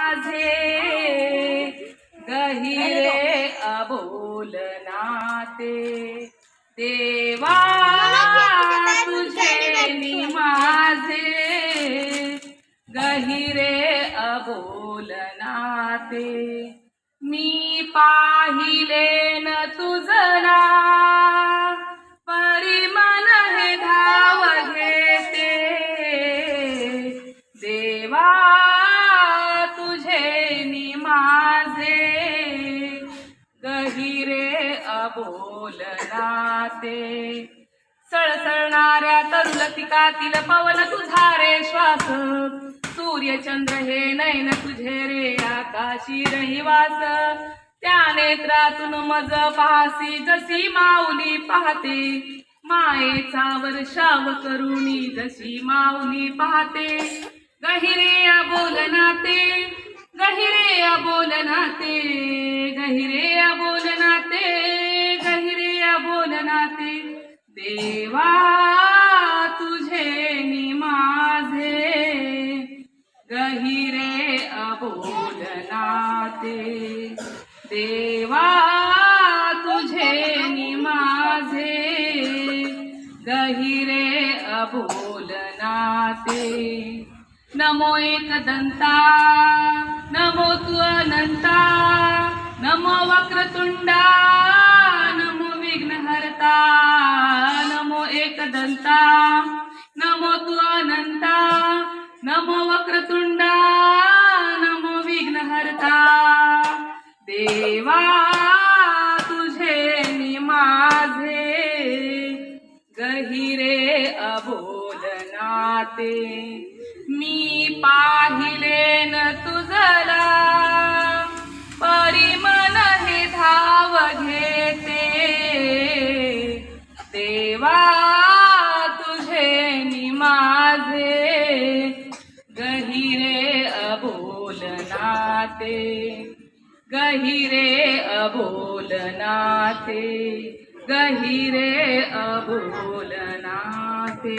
माझे गहिरे अबोल नाते देवा तुझे नि माझे गहिरे अबोल नाते मी पाहिले न तुझला परी मन हे धाव घेते देवा तुझे नि माझे गहिरे अबोल नाते सळसळणाऱ्या तरुलतिकातील पवन तुझा रे श्वास सूर्य चंद्र हे नयन तुझे रे आकाशी रहिवास त्या नेत्रातून मज पाहसी जशी माऊली पाहते मायेचा वर्षाव करुणी जशी माऊली पाहते गहिरे अबोल नाते गहिरे अबोल नाते गहिरे अबोल नाते गहिरे अबोल नाते देवा तुझे नि माझे गहिरे अबोल नाते देवा तुझे नि माझे गहिरे अबोल नाते नमो एकदंता नमो तू अनंता नमो वक्रतुंडा नमो विघ्नहर्ता नमो एकदंता नमो तू अनंता नमो वक्रतुंडा नमो विघ्नहर्ता देवा तुझे नि माझे गहिरे अबोल नाते मी पाहिले न तुझला परी मन हे धाव घेते देवा तुझे नि माझे गहिरे अबोल नाते गहिरे अबोल नाते गहिरे अबोल नाते।